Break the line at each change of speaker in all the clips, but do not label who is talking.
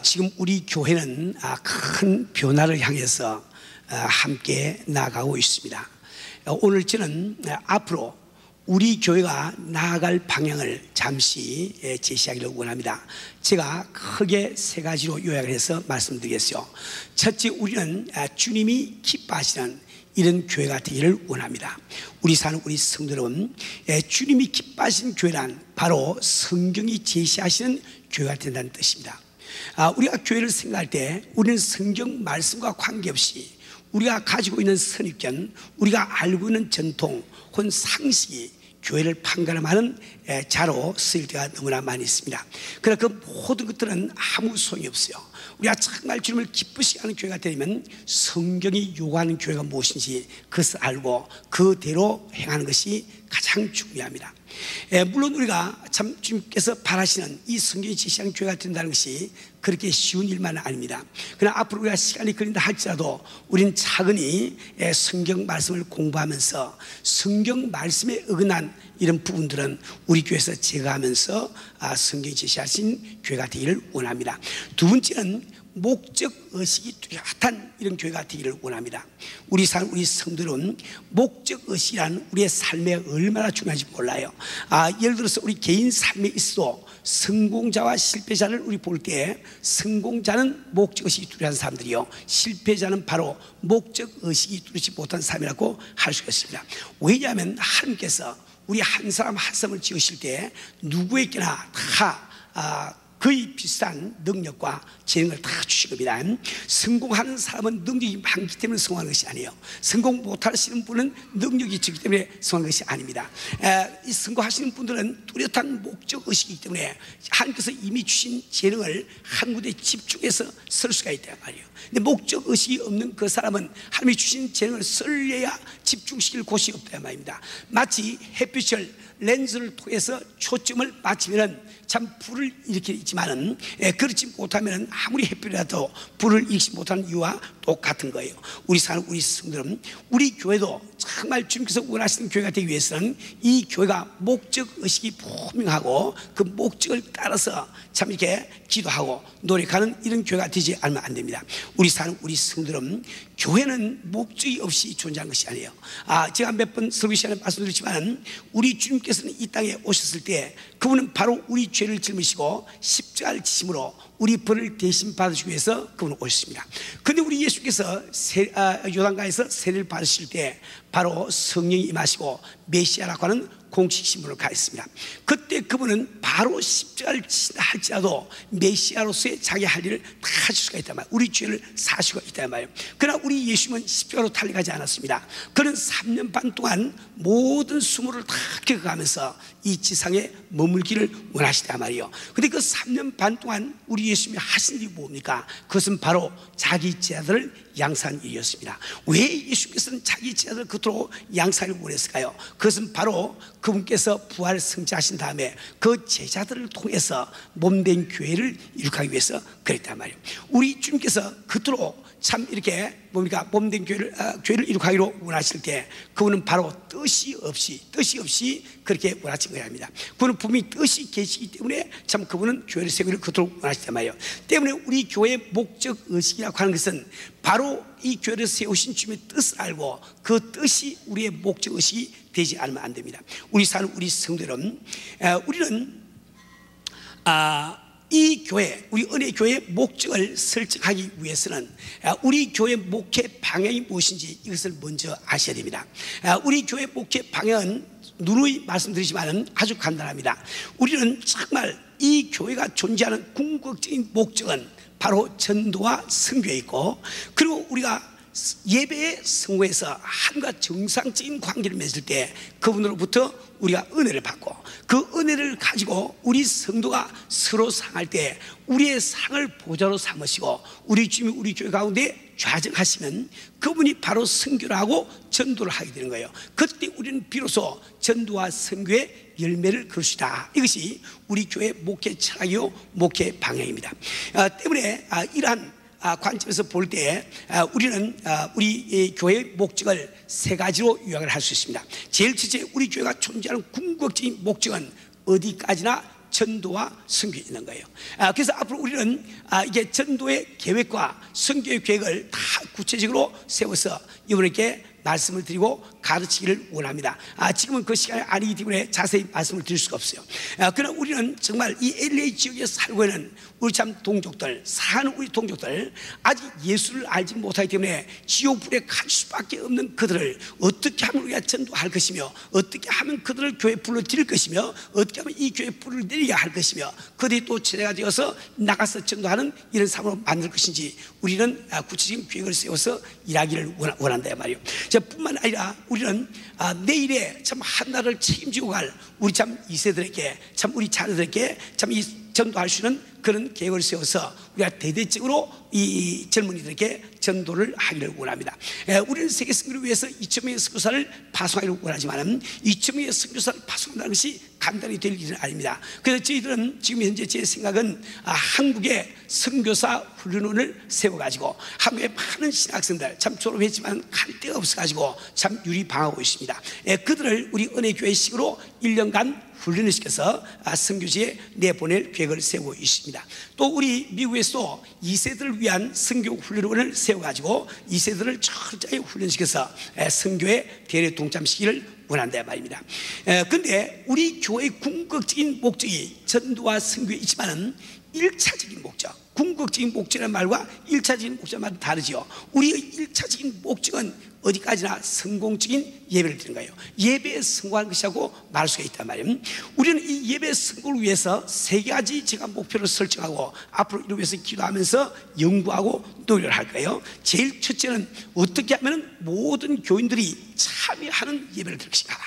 지금 우리 교회는 큰 변화를 향해서 함께 나아가고 있습니다. 오늘 저는 앞으로 우리 교회가 나아갈 방향을 잠시 제시하기를 원합니다. 제가 크게 세 가지로 요약을 해서 말씀드리겠어요. 첫째, 우리는 주님이 기뻐하시는 이런 교회가 되기를 원합니다. 우리 사는 우리 성도 여러분, 주님이 기뻐하시는 교회란 바로 성경이 제시하시는 교회가 된다는 뜻입니다. 우리가 교회를 생각할 때 우리는 성경 말씀과 관계없이 우리가 가지고 있는 선입견, 우리가 알고 있는 전통 혹은 상식이 교회를 판가름하는 자로 쓰일 때가 너무나 많이 있습니다. 그러나 그 모든 것들은 아무 소용이 없어요. 우리가 정말 주님을 기쁘시게 하는 교회가 되려면 성경이 요구하는 교회가 무엇인지 그것을 알고 그대로 행하는 것이 가장 중요합니다. 물론 우리가 참 주님께서 바라시는 이 성경이 제시하는 교회가 된다는 것이 그렇게 쉬운 일만은 아닙니다. 그러나 앞으로 우리가 시간이 걸린다 할지라도 우리는 차근히 성경 말씀을 공부하면서 성경 말씀에 어긋난 이런 부분들은 우리 교회에서 제거하면서 성경이 제시하신 교회가 되기를 원합니다. 두 번째는 목적의식이 뚜렷한 이런 교회가 되기를 원합니다. 우리 성도들은 목적의식이란 우리의 삶에 얼마나 중요한지 몰라요. 예를 들어서 우리 개인 삶에 있어도 성공자와 실패자를 우리 볼 때 성공자는 목적의식이 뚜렷한 사람들이요, 실패자는 바로 목적의식이 뚜렷지 못한 사람이라고 할 수가 있습니다. 왜냐하면 하나님께서 우리 한 사람 한 사람을 지으실 때 누구에게나 다 거의 비슷한 능력과 재능을 다 주신 겁니다. 성공하는 사람은 능력이 많기 때문에 성공하는 것이 아니에요. 성공 못하시는 분은 능력이 적기 때문에 성공하는 것이 아닙니다. 이 성공하시는 분들은 뚜렷한 목적의식이기 때문에 하나님께서 이미 주신 재능을 한 군데 집중해서 쓸 수가 있단 말이에요. 근데 목적의식이 없는 그 사람은 하나님이 주신 재능을 쓸려야 집중시킬 곳이 없단 말입니다. 마치 햇빛을 렌즈를 통해서 초점을 맞추면은 참 불을 일으키지만은 그렇지 못하면은 아무리 햇빛이라도 불을 일으키지 못하는 이유와 똑같은 거예요. 우리 성도들은 우리 교회도 정말 주님께서 원하시는 교회가 되기 위해서는 이 교회가 목적의식이 분명하고 그 목적을 따라서 참 이렇게 기도하고 노력하는 이런 교회가 되지 않으면 안 됩니다. 우리 성도들은 교회는 목적이 없이 존재하는 것이 아니에요. 제가 몇 번 설교 시간에 말씀드렸지만 우리 주님께서는 이 땅에 오셨을 때 그분은 바로 우리 죄를 짊으시고 십자가를 지심으로 우리 벌을 대신 받으시기 위해서 그분은 오셨습니다. 그런데 우리 예수께서 요단강에서 세례를 받으실 때 바로 성령이 임하시고 메시아라고 하는 공식 신분을 가졌습니다. 그때 그분은 바로 십자가를 지신다 할지라도 메시아로서의 자기 할 일을 다 하실 수가 있단 말이에요. 우리 죄를 사시고 있단 말이에요. 그러나 우리 예수님은 십자가로 달려가지 않았습니다. 그는 3년 반 동안 모든 수모를 다 겪어가면서 이 지상에 머물기를 원하시단 말이에요. 그런데 그 3년 반 동안 우리 예수님이 하신 일이 뭡니까? 그것은 바로 자기 제자들을 양산한 일이었습니다. 왜 예수님께서는 자기 제자들을 그토록 양산을 원했을까요? 그것은 바로 그분께서 부활 승자하신 다음에 그 제자들을 통해서 몸된 교회를 이룩하기 위해서 그랬단 말이에요. 우리 주님께서 그토록 참 이렇게 몸된 교회를 이룩하기로 원하실 때 그분은 바로 뜻이 없이 그렇게 원하신 거야 합니다. 그분은 분명히 뜻이 계시기 때문에 참 그분은 교회를 세우기를 그토록 원하시단 말이에요. 때문에 우리 교회의 목적의식이라고 하는 것은 바로 이 교회를 세우신 주님의 뜻을 알고 그 뜻이 우리의 목적의식이 되지 않으면 안 됩니다. 우리 성도 여러분, 우리는 이 교회, 우리 은혜교회의 목적을 설정하기 위해서는 우리 교회 목회 방향이 무엇인지 이것을 먼저 아셔야 됩니다. 우리 교회 목회 방향은 누누이 말씀드리지만 아주 간단합니다. 우리는 정말 이 교회가 존재하는 궁극적인 목적은 바로 전도와 선교에 있고, 그리고 우리가 예배의 성회에서 하나님과 정상적인 관계를 맺을 때 그분으로부터 우리가 은혜를 받고 그 은혜를 가지고 우리 성도가 서로 상할 때 우리의 상을 보좌로 삼으시고 우리 주님이 우리 교회 가운데 좌정하시면 그분이 바로 선교를 하고 전도를 하게 되는 거예요. 그때 우리는 비로소 전도와 선교의 열매를 거둘 수 있다. 이것이 우리 교회 목회 철학이요 목회 방향입니다. 때문에 이러한 관점에서 볼 때 우리는 우리 교회의 목적을 세 가지로 요약을 할 수 있습니다. 제일 첫째, 우리 교회가 존재하는 궁극적인 목적은 어디까지나 전도와 선교에 있는 거예요. 그래서 앞으로 우리는 이게 전도의 계획과 선교의 계획을 다 구체적으로 세워서 여러분에게 말씀을 드리고 가르치기를 원합니다. 지금은 그 시간이 아니기 때문에 자세히 말씀을 드릴 수가 없어요. 그러나 우리는 정말 이 LA 지역에 살고 있는 우리 참 동족들, 사는 우리 동족들, 아직 예수를 알지 못하기 때문에 지옥불에 갈 수밖에 없는 그들을 어떻게 하면 우리가 전도할 것이며, 어떻게 하면 그들을 교회에 불러들일 것이며, 어떻게 하면 이 교회에 불을 내리게 할 것이며, 그들이 또 제자가 되어서 나가서 전도하는 이런 삶으로 만들 것인지 우리는 구체적인 계획을 세워서 일하기를 원한다 말이에요. 뿐만 아니라 우리는 내일에 참 한나라를 책임지고 갈 우리 참 2세들에게, 참 우리 자녀들에게 참 이 전도할 수 있는 그런 계획을 세워서 우리가 대대적으로 이 젊은이들에게 전도를 하기를 원합니다. 우리는 세계 선교를 위해서 2,000명의 선교사를 파송하기를 원하지만 2,000명의 선교사를 파송한다는 것이 간단히 될 일은 아닙니다. 그래서 저희들은 지금 현재 제 생각은 한국의 선교사 훈련원을 세워가지고 한국의 많은 신학생들 참 졸업했지만 갈 데가 없어가지고 참 유리방하고 있습니다. 그들을 우리 은혜교회식으로 1년간 훈련을 시켜서 선교지에 내보낼 계획을 세우고 있습니다. 또 우리 미국에서도 2세들을 위한 선교 훈련원을 세워가지고 2세들을 철저히 훈련시켜서 선교에 대례 동참시키기를 원한다 말입니다. 그런데 우리 교회의 궁극적인 목적이 전도와 선교에 있지만은 1차적인 목적, 궁극적인 목적이라는 말과 1차적인 목적은 말은 다르죠. 우리의 1차적인 목적은 어디까지나 성공적인 예배를 드리는 거예요. 예배에 성공하는 것이라고 말할 수가 있단 말이에요. 우리는 이 예배 성공을 위해서 3가지 제가 목표를 설정하고 앞으로 이를 위해서 기도하면서 연구하고 노력을 할 거예요. 제일 첫째는 어떻게 하면 모든 교인들이 참여하는 예배를 드릴 것인가.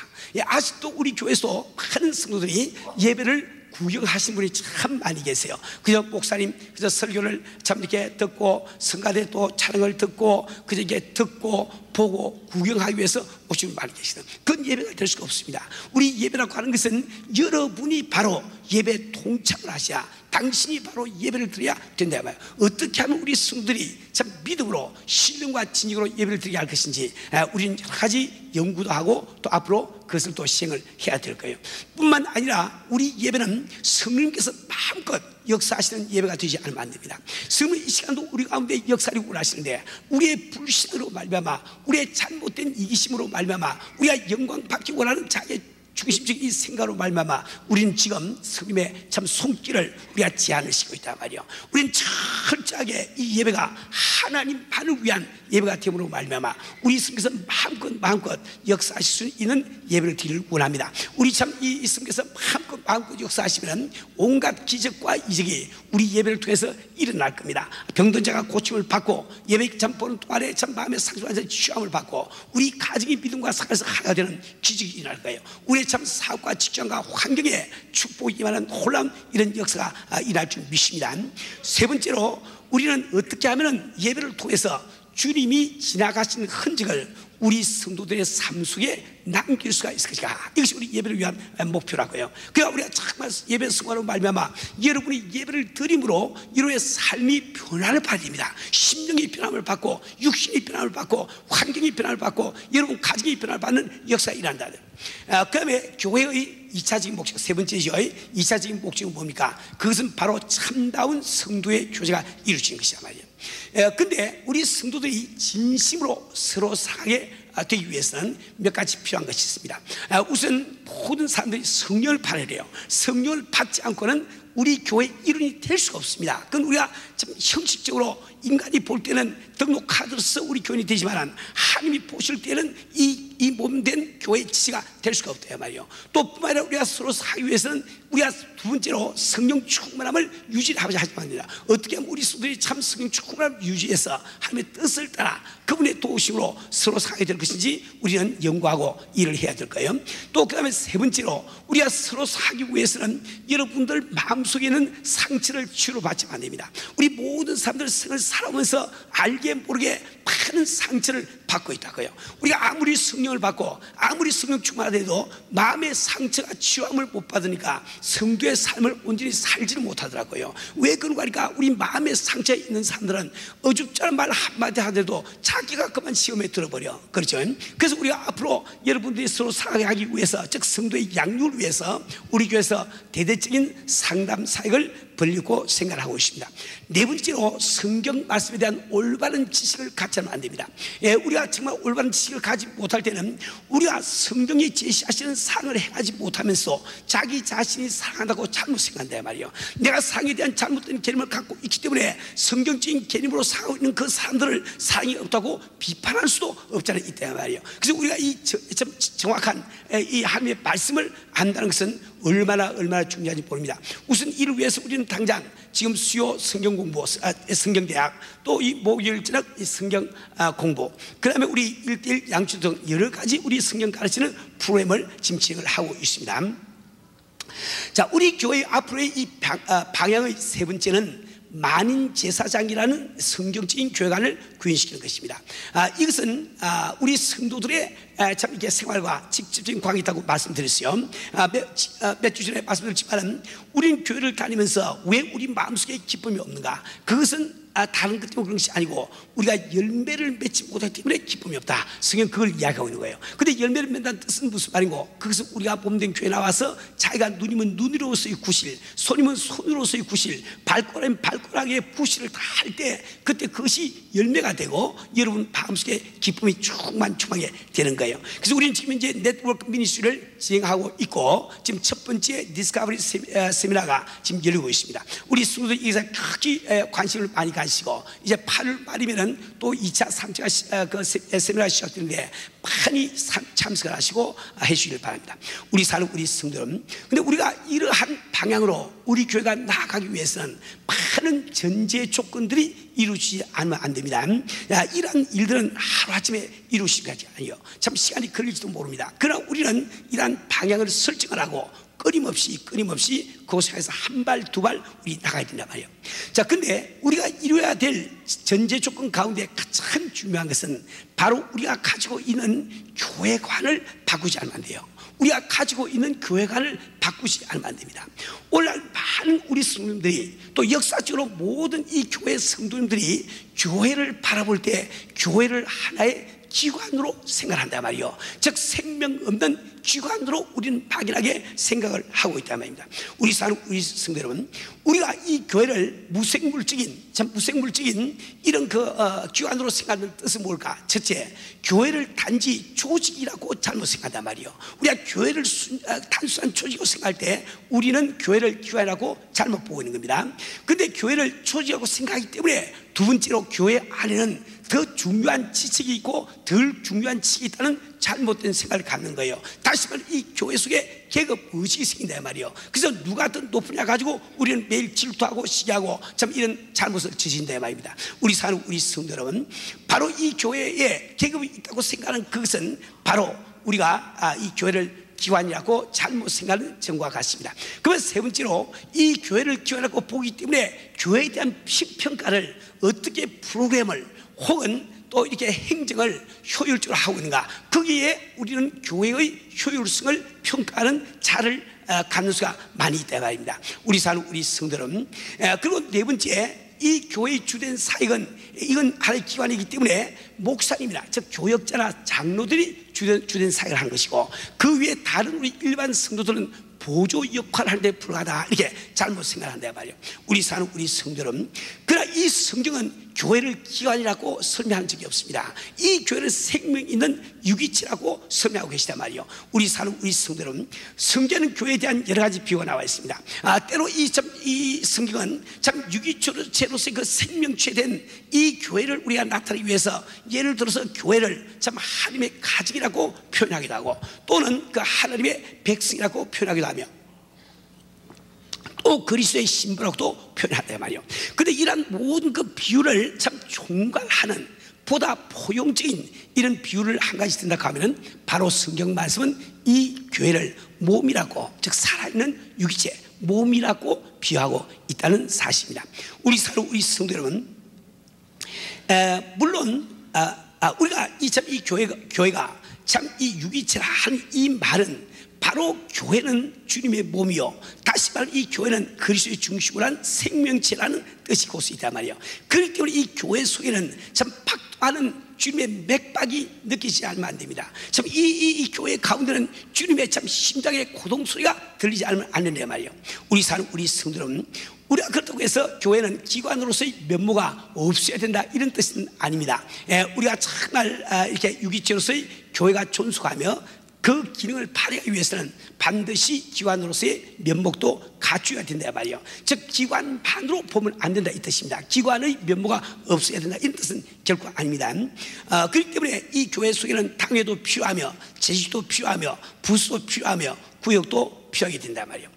아직도 우리 교회에서 많은 성도들이 예배를 구경하신 분이 참 많이 계세요. 그저 목사님 그저 설교를 참 이렇게 듣고 성가대 또 촬영을 듣고 그저 이렇게 듣고 보고 구경하기 위해서 오시는 분이 많이 계시다. 그건 예배가 될 수가 없습니다. 우리 예배라고 하는 것은 여러분이 바로 예배에 동참을 하셔야, 당신이 바로 예배를 드려야 된다 말이에요. 어떻게 하면 우리 성도들이 참 믿음으로 신령과 진정으로 예배를 드리게 할 것인지 우리는 여러 가지 연구도 하고 또 앞으로 그것을 또 시행을 해야 될 거예요. 뿐만 아니라 우리 예배는 성령님께서 마음껏 역사하시는 예배가 되지 않으면 안 됩니다. 성령님 이 시간도 우리 가운데 역사를 원하시는데 우리의 불신으로 말미암아, 우리의 잘못된 이기심으로 말미암아, 우리가 영광 받기 원하는 자기의 중심적인 이 생각으로 말미암아 우리는 지금 성령의 참 손길을 우리가 제한을 시키고 있단 말이에요. 우리는 철저하게 이 예배가 하나님만을 위한 예배가 됨으로 말미암아 우리 성께서 마음껏 역사하실 수 있는 예배를 드리기를 원합니다. 우리 참 이 성께서 마음껏 역사하시면 온갖 기적과 이적이 우리 예배를 통해서 일어날 겁니다. 병든 자가 고침을 받고 예배 참 보는 동안에 참 마음의 상승하면서 취함을 받고 우리 가정의 믿음과 사랑에서 하나가 되는 기적이 일어날 거예요. 우리 참 사업과 직장과 환경에 축복이 임하는 놀라운 이런 역사가 일어날 줄 믿습니다. 세 번째로 우리는 어떻게 하면 예배를 통해서 주님이 지나가신 흔적을 우리 성도들의 삶 속에 남길 수가 있을 것인가. 이것이 우리 예배를 위한 목표라고요. 그러니까 우리가 정말 예배 성화로 말미암아 여러분이 예배를 드림으로 여러분의 삶이 변화를 받아야 됩니다. 심령이 변함을 받고 육신이 변함을 받고 환경이 변함을 받고 여러분 가정이 변함을 받는 역사가 일어난다. 그 다음에 교회의 2차적인 목적, 세 번째죠. 2차적인 목적은 뭡니까? 그것은 바로 참다운 성도의 교제가 이루어지는 것이란 말이에요. 근데 우리 성도들이 진심으로 서로 사랑하게 되기 위해서는 몇 가지 필요한 것이 있습니다. 우선 모든 사람들이 성령을 받아야 돼요. 성령을 받지 않고는 우리 교회 일원이 될 수가 없습니다. 그건 우리가 참 형식적으로 인간이 볼 때는 등록 카드로서 우리 교인이 되지만 하나님이 보실 때는 이 몸된 교회의 지체가 될 수가 없다 말이에요. 또 뿐만 아니라 우리가 서로 사기 위해서는 우리가 두 번째로 성령 충만함을 유지하지 합니다. 어떻게 하면 우리 성도들이 참 성령 충만함을 유지해서 하나님의 뜻을 따라 그분의 도우심으로 서로 사게 될 것인지 우리는 연구하고 일을 해야 될 거예요. 또 그 다음에 세 번째로 우리가 서로 사기 위해서는 여러분들 마음속에 있는 상처를 치료받지 안 됩니다. 우리 모든 사람들 생을 살아오면서 알게 모르게 많은 상처를 받고 있다고요. 우리가 아무리 성령을 받고 아무리 성령 충만하더라도 마음의 상처가 치유함을 못 받으니까 성도의 삶을 온전히 살지를 못하더라고요. 왜 그런가 하니까 우리 마음의 상처에 있는 사람들은 어줍잖은 말 한마디 하더라도 자기가 그만 시험에 들어버려. 그렇죠? 그래서 우리가 앞으로 여러분들이 서로 살아가기 위해서, 즉 성도의 양육을 위해서 우리 교회에서 대대적인 상담 사역을 벌리고 생각하고 있습니다. 네 번째로 성경 말씀에 대한 올바른 지식을 갖지 않으면 안 됩니다. 우리가 정말 올바른 지식을 가지 못할 때는 우리가 성경이 제시하시는 사랑을 행하지 못하면서 자기 자신이 사랑한다고 잘못 생각한다 말이에요. 내가 사랑에 대한 잘못된 개념을 갖고 있기 때문에 성경적인 개념으로 살아가고 있는 그 사람들을 사랑이 없다고 비판할 수도 없잖아요. 이때 말이에요. 그래서 우리가 이 정확한 이 하나님의 말씀을 안다는 것은 얼마나 중요한지 모릅니다. 우선 이를 위해서 우리는 당장 지금 수요 성경 공부, 성경대학, 또 이 목요일 저녁 성경 공부, 그 다음에 우리 1:1 양주 등 여러 가지 우리 성경 가르치는 프로그램을 지금 진행을 하고 있습니다. 자, 우리 교회 앞으로의 이 방향의 세 번째는 만인 제사장이라는 성경적인 교회관을 구현시키는 것입니다. 이것은 우리 성도들의 참 이렇게 생활과 직접적인 관계가 있다고 말씀드렸어요. 몇 주 전에 말씀드렸지만 우리는 교회를 다니면서 왜 우리 마음속에 기쁨이 없는가? 그것은 다른 것 때문에 그런 것이 아니고 우리가 열매를 맺지 못하기 때문에 기쁨이 없다. 성경 그걸 이야기하고 있는 거예요. 근데 열매를 맺는다는 뜻은 무슨 말이고, 그것은 우리가 몸된 교회 나와서 자기가 눈이면 눈으로서의 구실, 손이면 손으로서의 구실, 발가락이면 발가락의 구실을 다 할 때 그때 그것이 열매가 되고 여러분 마음속에 기쁨이 충만하게 되는 거예요. 그래서 우리는 지금 이제 네트워크 미니스트리를 진행하고 있고 지금 첫 번째 디스커버리 세미나가 지금 열리고 있습니다. 우리 성도들이 이것에 크게 관심을 많이 가지고 이제 8월 말이면은 또 2차 3차 그 세미나가 시작되는데 많이 참석을 하시고 해주시길 바랍니다. 우리 사는 우리 성도는, 근데 우리가 이러한 방향으로 우리 교회가 나아가기 위해서는 많은 전제 조건들이 이루어지지 않으면 안 됩니다. 이러한 일들은 하루아침에 이루어지지 않아요. 참 시간이 걸릴지도 모릅니다. 그러나 우리는 이러한 방향을 설정을 하고 끊임없이 그곳에서 한 발 두 발 우리 나가야 된단 말이에요. 자, 근데 우리가 이루어야 될 전제 조건 가운데 가장 중요한 것은 바로 우리가 가지고 있는 교회관을 바꾸지 않으면 안 돼요. 우리가 가지고 있는 교회관을 바꾸지 않으면 안 됩니다. 오늘날 많은 우리 성도님들이, 또 역사적으로 모든 이 교회 성도님들이 교회를 바라볼 때 교회를 하나의 기관으로 생각한단 말이에요. 즉 생명 없는 기관으로 우리는 막연하게 생각을 하고 있단 말입니다. 우리 성도 여러분, 우리가 이 교회를 무생물적인 이런 기관으로 생각하는 뜻은 뭘까? 첫째, 교회를 단지 조직이라고 잘못 생각한단 말이에요. 우리가 교회를 단순한 조직으로 생각할 때 우리는 교회를 기관이라고 잘못 보고 있는 겁니다. 그런데 교회를 조직이라고 생각하기 때문에 두 번째로 교회 안에는 더 중요한 지식이 있고 덜 중요한 지식이 있다는 잘못된 생각을 갖는 거예요. 다시 말해 이 교회 속에 계급 의식이 생긴다 말이에요. 그래서 누가 더 높으냐 가지고 우리는 매일 질투하고 시기하고 참 이런 잘못을 저지른다 말입니다. 우리 사는 우리 성도 여러분, 바로 이 교회에 계급이 있다고 생각하는 그것은 바로 우리가 이 교회를 기관이라고 잘못 생각하는 점과 같습니다. 그러면 세 번째로 이 교회를 기관이라고 보기 때문에 교회에 대한 평가를 어떻게 프로그램을 혹은 또 이렇게 행정을 효율적으로 하고 있는가, 거기에 우리는 교회의 효율성을 평가하는 자를 갖는 수가 많이 있다 말입니다. 우리 사는 우리 성도는. 그리고 네 번째, 이 교회의 주된 사역은 이건 하나의 기관이기 때문에 목사님이나 즉 교역자나 장로들이 주된 사역을 하는 것이고, 그 위에 다른 우리 일반 성도들은 보조 역할을 하는 데 불과하다, 이렇게 잘못 생각한다 말이에요. 우리 사는 우리 성도는. 그러나 이 성경은 교회를 기관이라고 설명한 적이 없습니다. 이 교회를 생명 있는 유기체라고 설명하고 계시단 말이에요. 우리 사는 우리 성도는, 성경은 교회에 대한 여러 가지 비유가 나와 있습니다. 때로 이 성경은 참 유기체로서의 그 생명체 된 이 교회를 우리가 나타내기 위해서 예를 들어서 교회를 참 하나님의 가족이라고 표현하기도 하고, 또는 그 하나님의 백성이라고 표현하기도 하며, 또 그리스도의 신부라고도 표현한단 말이에요. 그런데 이러한 모든 그 비유를 참 총괄하는 보다 포용적인 이런 비유를 한 가지 든다고 하면은 바로 성경 말씀은 이 교회를 몸이라고, 즉 살아있는 유기체 몸이라고 비유하고 있다는 사실입니다. 우리 성도 여러분, 물론 우리가 이 교회가 참 이 유기체라 하는 이 말은 바로 교회는 주님의 몸이요, 다시 말해 이 교회는 그리스도의 중심으로 한 생명체라는 뜻이 곧 있단 말이에요. 그렇기 때문에 이 교회 속에는 참 박동하는 주님의 맥박이 느끼지 않으면 안 됩니다. 참 이 교회 가운데는 주님의 참 심장의 고동 소리가 들리지 않으면 안 된단 말이에요. 우리 성도들은 우리가 그렇다고 해서 교회는 기관으로서의 면모가 없어야 된다 이런 뜻은 아닙니다. 우리가 정말 이렇게 유기체로서의 교회가 존속하며 그 기능을 발휘하기 위해서는 반드시 기관으로서의 면목도 갖춰야 된다 말이에요. 즉 기관만으로 보면 안 된다 이 뜻입니다. 기관의 면모가 없어야 된다 이런 뜻은 결코 아닙니다. 그렇기 때문에 이 교회 속에는 당회도 필요하며 제식도 필요하며 부수도 필요하며 구역도 필요하게 된단 말이에요.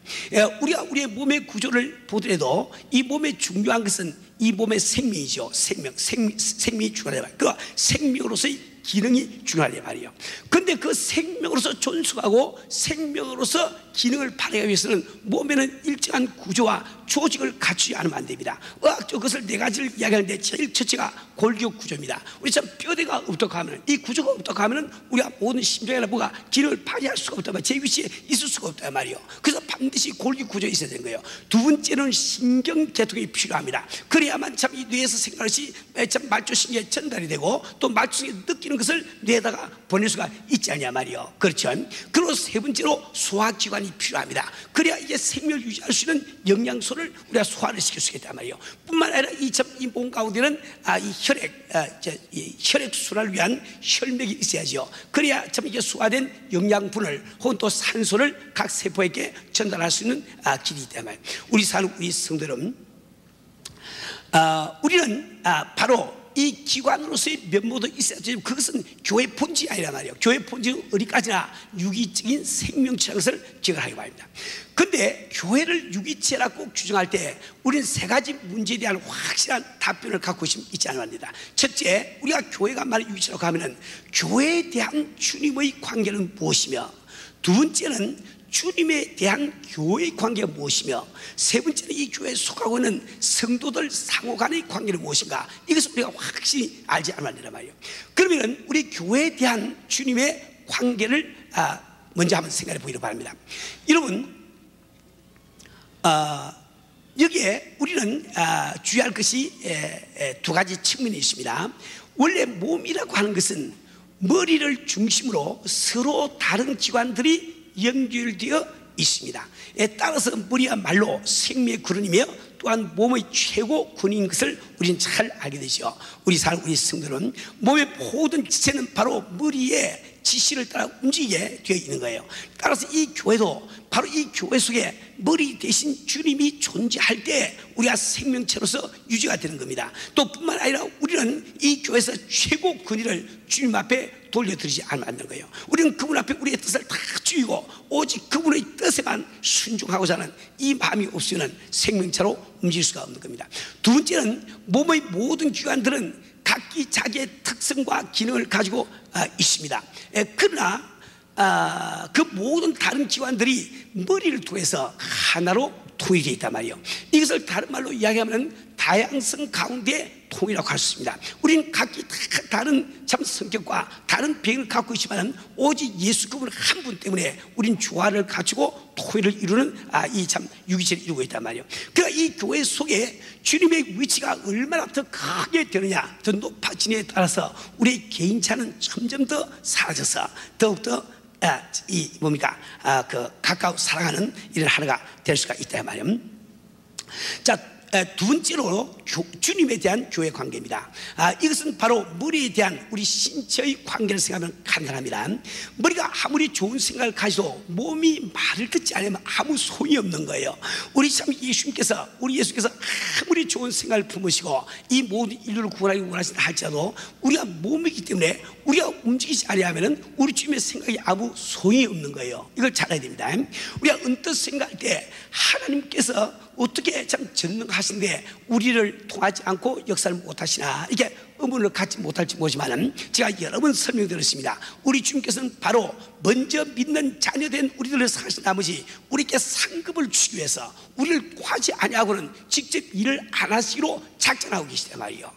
우리가 우리의 몸의 구조를 보더라도 이 몸의 중요한 것은 이 몸의 생명이죠. 생명이 중요하단 말이에요. 그 생명으로서의 기능이 중요하단 말이에요. 그런데 그 생명으로서 존속하고 생명으로서 기능을 발휘하기 위해서는 몸에는 일정한 구조와 조직을 갖추지 않으면 안 됩니다. 의학적 것을 네 가지를 이야기하는데 제일 첫째가 골격 구조입니다. 우리 참 뼈대가 없다고 하면, 이 구조가 없다고 하면 우리가 모든 심장이나 뭐가 기능을 발휘할 수가 없단 말이에요. 제 위치에 있을 수가 없단 말이에요. 그래서 반드시 골격 구조가 있어야 되는 거예요. 두 번째는 신경계통이 필요합니다. 그래야만 참 이 뇌에서 생각하는 것이 참 말초신경에 전달이 되고 또 말초신경이 느끼는 것을 뇌에다가 보낼 수가 있지 않냐 말이에요. 그렇죠. 그리고 세 번째로 소화기관이 필요합니다. 그래야 이게 생명을 유지할 수 있는 영양소를 우리가 소화를 시킬 수 있단 말이에요. 뿐만 아니라 이 몸 가운데는 이 혈액 순환을 위한 혈맥이 있어야죠. 그래야 참 이게 소화된 영양분을 혹은 또 산소를 각 세포에게 전달할 수 있는 길이 있단 말이에요. 우리 성도들은 우리는 바로 이 기관으로서의 면모도 있어야지. 그것은 교회 본질이 아니란 말이에요. 교회 본질은 어디까지나 유기적인 생명체라는 것을 기억을 하기 바랍니다. 그런데 교회를 유기체라고 규정할 때 우리는 세 가지 문제에 대한 확실한 답변을 갖고 있지 않아야 합니다. 첫째, 우리가 교회가 말을 유기체라고 하면 교회에 대한 주님의 관계는 무엇이며, 두 번째는 주님에 대한 교회의 관계가 무엇이며, 세 번째는 이 교회에 속하고 있는 성도들 상호 간의 관계는 무엇인가, 이것을 우리가 확실히 알지 않아야 된단 말이에요. 그러면 우리 교회에 대한 주님의 관계를 먼저 한번 생각해 보기를 바랍니다. 여러분, 여기에 우리는 주의할 것이 두 가지 측면이 있습니다. 원래 몸이라고 하는 것은 머리를 중심으로 서로 다른 기관들이 연결되어 있습니다. 따라서 머리야말로 생명의 근원이며 또한 몸의 최고 근원인 것을 우리는 잘 알게 되죠. 우리 성도는 몸의 모든 지체는 바로 머리의 지시를 따라 움직이게 되어 있는 거예요. 따라서 이 교회도 바로 이 교회 속에 머리 대신 주님이 존재할 때 우리가 생명체로서 유지가 되는 겁니다. 또 뿐만 아니라 우리는 이 교회에서 최고 근위를 주님 앞에 돌려드리지 않으면 안 되는 거예요. 우리는 그분 앞에 우리의 뜻을 다 죽이고 오직 그분의 뜻에만 순종하고자 하는 이 마음이 없으면 생명체로 움직일 수가 없는 겁니다. 두 번째는 몸의 모든 기관들은 각기 자기의 특성과 기능을 가지고 있습니다. 그러나 그 모든 다른 기관들이 머리를 통해서 하나로 통일되어 있단 말이에요. 이것을 다른 말로 이야기하면 다양성 가운데 통이라고 할 수 있습니다. 우리는 각기 다른 참 성격과 다른 병을 갖고 있지만 오직 예수 그분 한 분 때문에 우리는 조화를 갖추고 통일을 이루는 이 참 유기체를 이루고 있단 말이에요. 그러니까 이 교회 속에 주님의 위치가 얼마나 더 크게 되느냐, 더 높아지느냐에 따라서 우리의 개인차는 점점 더 사라져서 더욱더 가까워 사랑하는 이런 하나가 될 수가 있다 말이에요. 자, 두 번째로 주님에 대한 교회 관계입니다. 이것은 바로 머리에 대한 우리 신체의 관계를 생각하면 간단합니다. 머리가 아무리 좋은 생각을 가지도 몸이 말을 듣지 않으면 아무 소용이 없는 거예요. 우리 참 예수님께서 아무리 좋은 생각을 품으시고 이 모든 인류를 구원하기 원하신다 할지라도 우리가 몸이기 때문에 우리가 움직이지 않으면 우리 주님의 생각이 아무 소용이 없는 거예요. 이걸 잘 알아야 됩니다. 우리가 언뜻 생각할 때 하나님께서 어떻게 참 전능하신데 우리를 통하지 않고 역사를 못하시나, 이게 의문을 갖지 못할지 모르지만 제가 여러 번 설명드렸습니다. 우리 주님께서는 바로 먼저 믿는 자녀된 우리들을 사랑하신 나머지 우리께 상급을 주기 위해서 우리를 구하지 아니하고는 직접 일을 안 하시기로 작정하고 계시단 말이에요.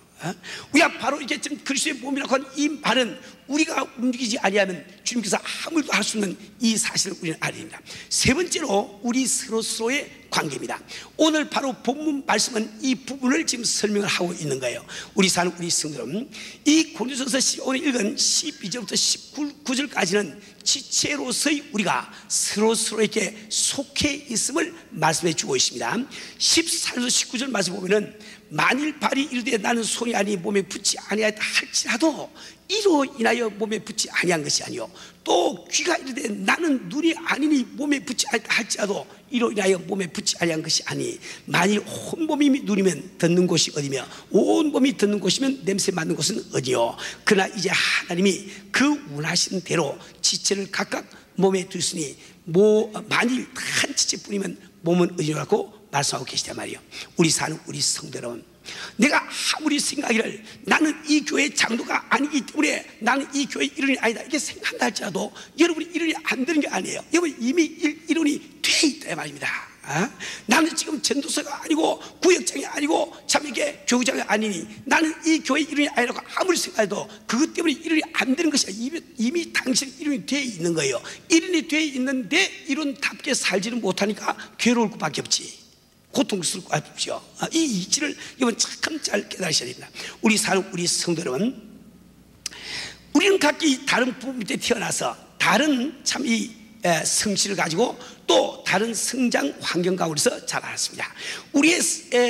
우리가 바로 이렇게 좀 그리스도의 몸이라고 하는 이 말은 우리가 움직이지 아니하면 주님께서 아무것도 할 수 없는 이 사실을 우리는 알아야 됩니다. 세 번째로 우리 서로의 관계입니다. 오늘 바로 본문 말씀은 이 부분을 지금 설명을 하고 있는 거예요. 우리 사는 우리 성도는 이 고린도전서 오늘 읽은 12절부터 19절까지는 지체로서의 우리가 서로에게 속해 있음을 말씀해 주고 있습니다. 14절에서 19절 말씀 보면은 만일 발이 이르되 나는 손이 아니 몸에 붙지 아니하였다 할지라도 이로 인하여 몸에 붙지 아니한 것이 아니요 또 귀가 이르되 나는 눈이 아니니 몸에 붙지 아니하였다 할지라도 이로 인하여 몸에 붙지 아니한 것이 아니 만일 온 몸이 눈이면 듣는 곳이 어디며 온 몸이 듣는 곳이면 냄새 맡는 곳은 어디요 그러나 이제 하나님이 그 원하신 대로 지체를 각각 몸에 두시니 만일 한 지체뿐이면 몸은 어디라고 말씀하고 계시단 말이에요. 우리 사는 우리 성도 여러분, 내가 아무리 생각이를 나는 이 교회의 장로가 아니기 때문에 나는 이 교회의 일원이 아니다 이렇게 생각한다 할지라도 여러분이 일원이 안 되는 게 아니에요. 여러분 이미 일원이 돼 있다 말입니다. 나는 지금 전도사가 아니고 구역장이 아니고 참 이게 교구장이 아니니 나는 이 교회의 일원이 아니라고 아무리 생각해도 그것 때문에 일원이 안 되는 것이 이미 당신 일원이 돼 있는 거예요. 일원이 돼 있는데 일원답게 살지는 못하니까 괴로울 것밖에 없지. 고통스럽고 아프죠. 이 이치를 여러분 참 잘 깨달으셔야 됩니다. 우리 사는 우리 성도 여러분, 우리는 각기 다른 부분 밑에 태어나서 다른 참 이 성실을 가지고 또 다른 성장 환경 가운데서 자라났습니다. 우리의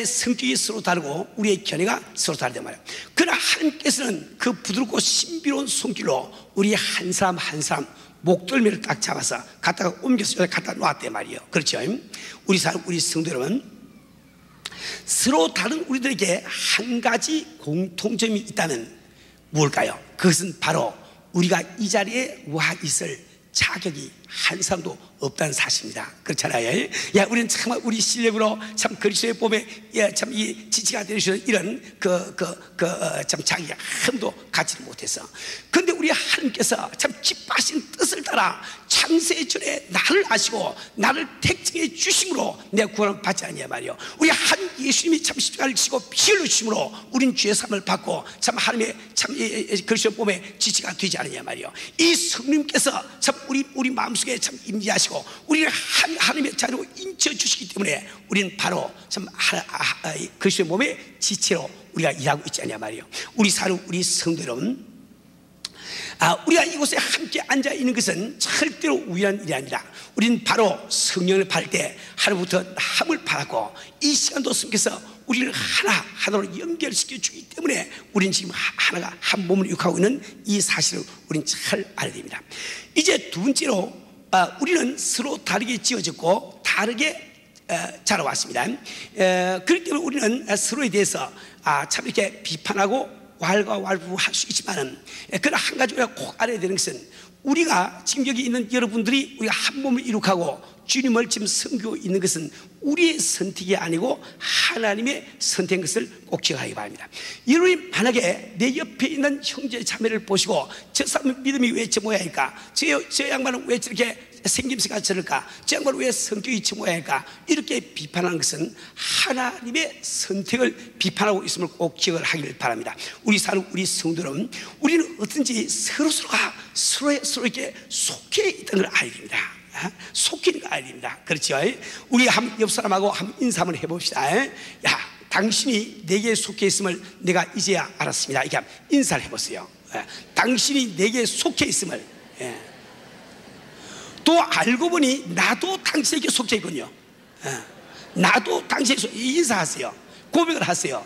성격이 서로 다르고 우리의 견해가 서로 다르단 말이에요. 그러나 하나님께서는 그 부드럽고 신비로운 손길로 우리 한 사람 한 사람 목덜미를 딱 잡아서 갖다가 옮겨서 갖다 놓았단 말이에요. 그렇죠? 우리 사는 우리 성도 여러분, 서로 다른 우리들에게 한 가지 공통점이 있다면 뭘까요? 그것은 바로 우리가 이 자리에 와 있을 자격이 한 사람도 없다는 사실입니다. 그렇잖아요. 야, 우리는 정말 우리 실력으로 참 그리스도의 몸에 참 이 지체가 되시는 이런 참 자기가 아무도 갖지를 못했어. 그런데 우리 하나님께서 참 기뻐하신 뜻을 따라 창세 전에 나를 아시고 나를 택정해 주심으로 내가 구원을 받지 않냐 말이요. 우리 한 예수님이 참 십자가를 지고 피 흘리심으로 우린 죄 사함을 받고 참 하나님의 참 그리스도의 몸에 지체가 되지 않느냐 말이요. 이 성령님께서 참 우리 마음속에 참 임재하시고 우리를 하나님의 자녀로 인쳐 주시기 때문에 우리는 바로 참 그리스도의 몸의 지체로 우리가 일하고 있지 않냐 말이에요. 우리 사는 우리 성도 여러분, 우리가 이곳에 함께 앉아 있는 것은 절대로 우연한 일이 아니라 우리는 바로 성령을 받을 때 하루부터 함을 받았고 이 시간도 성께서 우리를 하나로 연결시켜 주기 때문에 우리는 지금 하나가 한 몸을 육하고 있는 이 사실을 우리는 잘 알아야 됩니다. 이제 두 번째로 우리는 서로 다르게 지어졌고 다르게 자라왔습니다. 그렇기 때문에 우리는 서로에 대해서 참 이렇게 비판하고 왈가왈부할 수 있지만은 그러나 한 가지 우리가 꼭 알아야 되는 것은 우리가 지금 여기 있는 여러분들이 우리가 한 몸을 이룩하고 주님을 지금 섬기고 있는 것은 우리의 선택이 아니고 하나님의 선택인 것을 꼭 기억하기 바랍니다. 여러분이 만약에 내 옆에 있는 형제 자매를 보시고 저 사람 믿음이 왜 저 모양일까? 저 양반은 왜 저렇게 생김새가 저럴까? 저 양반은 왜 성격이 저 모양일까? 이렇게 비판하는 것은 하나님의 선택을 비판하고 있음을 꼭 기억을 하기를 바랍니다. 우리 사는 우리 성도는 우리는 어떤지 서로가 서로에게 속해 있다는 걸 알아야 됩니다. 속히는 거 아닙니다. 그렇죠? 우리 옆 사람하고 한번 인사 한번 해봅시다. 야, 당신이 내게 속해 있음을 내가 이제야 알았습니다. 이렇게 인사를 해보세요. 당신이 내게 속해 있음을. 또 알고 보니 나도 당신에게 속해 있군요. 나도 당신에게 인사하세요. 고백을 하세요.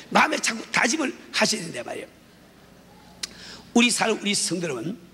마음에 자꾸 다짐을 하셔야 된단 말이에요. 우리 사는 우리 성도 여러분,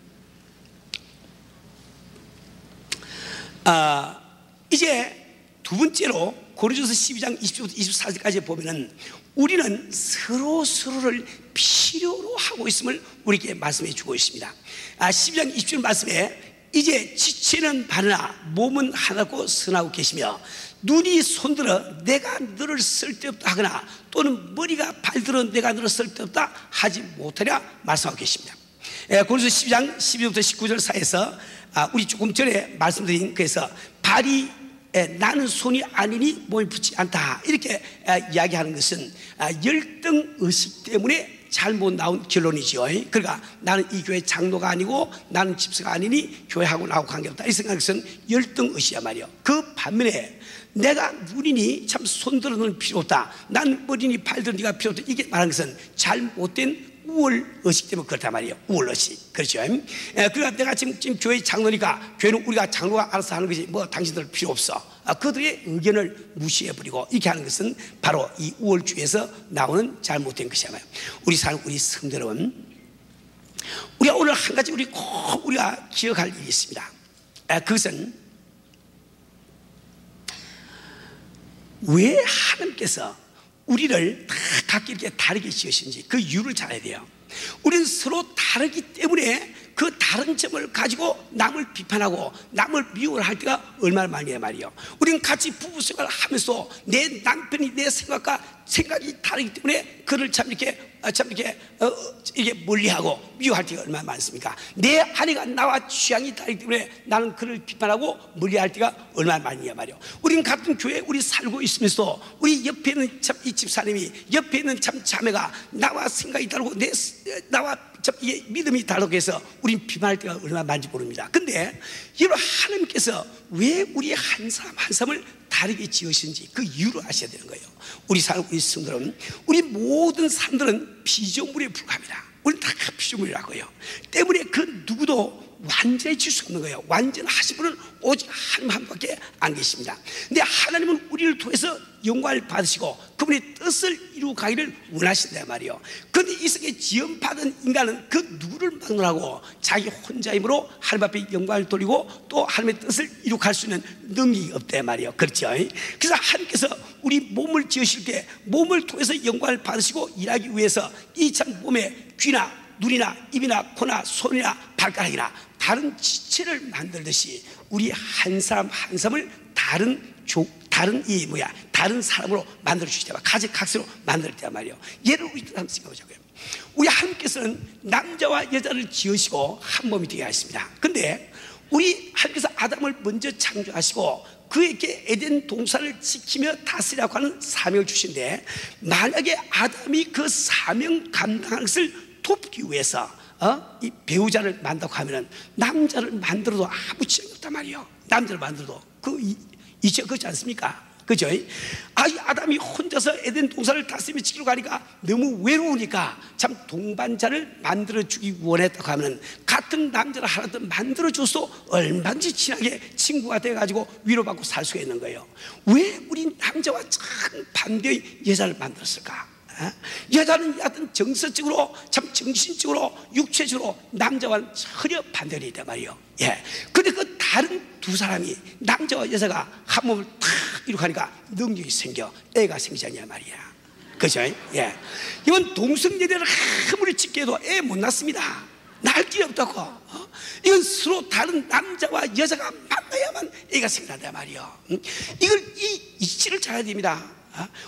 이제 두 번째로 고린도서 12장 20절부터 24절까지 보면은 우리는 서로를 필요로 하고 있음을 우리에게 말씀해 주고 있습니다. 12장 20절 말씀에 이제 지체는 많으나 몸은 하나고 선하고 계시며 눈이 손들어 내가 너를 쓸데없다 하거나 또는 머리가 발들어 내가 너를 쓸데없다 하지 못하랴 말씀하고 계십니다. 고린도서 12장 12절부터 19절 사이에서 우리 조금 전에 말씀드린 그래서 발이 나는 손이 아니니 몸이 붙지 않다. 이렇게 이야기하는 것은 열등의식 때문에 잘못 나온 결론이죠. 그러니까 나는 이 교회 장로가 아니고 나는 집사가 아니니 교회하고 나하고 관계없다, 이 생각은 열등의식이야 말이요. 그 반면에 내가 눈이니 참 손들어 놓을 필요 없다, 난 머리니 발들어 네가 필요 없다, 이게 말하는 것은 잘못된 우월의식 때문에 그렇단 말이에요. 우월의식. 그렇죠. 그러니까 내가 지금 교회 장로니까 교회는 우리가 장로가 알아서 하는 것이 뭐 당신들 필요 없어, 그들의 의견을 무시해버리고 이렇게 하는 것은 바로 이 우월주의에서 나오는 잘못된 것이야 말이에요. 우리 성도 여러분, 우리가 오늘 한 가지 꼭 우리가 기억할 일이 있습니다. 그것은 왜 하나님께서 우리를 다 각기 이렇게 다르게 지으신지 그 이유를 잘 알아야 돼요. 우리는 서로 다르기 때문에 그 다른 점을 가지고 남을 비판하고 남을 미워를 할 때가 얼마나 많이냐 말이에요. 우리는 같이 부부생활을 하면서 내 남편이 내 생각이 다르기 때문에 그를 이게 멀리하고 미워할 때가 얼마나 많습니까? 내 아내가 나와 취향이 다르기 때문에 나는 그를 비판하고 멀리할 때가 얼마나 많이냐 말이에요. 우리는 같은 교회에 우리 살고 있으면서 우리 옆에 있는 이 집사님이, 옆에 있는 자매가 나와 생각이 다르고 나와 이게 믿음이 다르고 해서 우린 비판할 때가 얼마나 많은지 모릅니다. 근데 여러분, 하나님께서 왜 우리 한 사람 한 사람을 다르게 지으신지 그 이유를 아셔야 되는 거예요. 우리 성도들은, 우리 모든 사람들은 피조물에 불과합니다. 우리는 다 피조물이라고요. 때문에 그 누구도 완전해질 수 없는 거예요. 완전하신 분은 오직 하나님 한 분밖에 안 계십니다. 근데 하나님은 우리를 통해서 영광을 받으시고 그분의 뜻을 이루어 가기를 원하신단 말이에요. 그런데 이 세상에 지음받은 인간은 그 누구를 막론하고 자기 혼자 힘으로 하나님 앞에 영광을 돌리고 또 하나님의 뜻을 이루어 갈 수 있는 능력이 없단 말이에요. 그렇죠? 그래서 하나님께서 우리 몸을 지으실 때 몸을 통해서 영광을 받으시고 일하기 위해서 이 참 몸에 귀나 눈이나 입이나 코나 손이나 발가락이나 다른 지체를 만들듯이 우리 한 사람 한 사람을 다른 사람으로 만들어 주시다, 각색으로 만들 때 말이에요. 예를 우리 한번 생각해보자고요. 우리 하나님께서는 남자와 여자를 지으시고 한 몸이 되게 하셨습니다. 근데 우리 하나님께서 아담을 먼저 창조하시고 그에게 에덴 동산을 지키며 다스리라고 하는 사명을 주신데, 만약에 아담이 그 사명 감당하는 것을 돕기 위해서 이 배우자를 만든다고 하면은 남자를 만들어도 아무 지장이 없단 말이에요. 남자를 만들어도 이제 그렇지 않습니까? 그죠? 아담이 혼자서 에덴 동산을 다스리며 지키러 가니까 너무 외로우니까 참 동반자를 만들어주기 원했다고 하면 같은 남자를 하나 더 만들어줘서 얼마든지 친하게 친구가 돼가지고 위로받고 살 수가 있는 거예요. 왜 우리 남자와 참 반대의 여자를 만들었을까? 여자는 여하튼 정서적으로 참 정신적으로 육체적으로 남자와는 전혀 반대가 있단 말이에요. 근데 그 다른 두 사람이 남자와 여자가 한 몸을 탁 이렇게 하니까 능력이 생겨 애가 생기지 않냐 말이야. 그죠? 이건 동성연애를 아무리 짓게 해도 애 못 낳습니다. 낳을 길이 없다고. 이건 서로 다른 남자와 여자가 만나야만 애가 생긴단 말이에요. 이 이치를 잘해야 됩니다.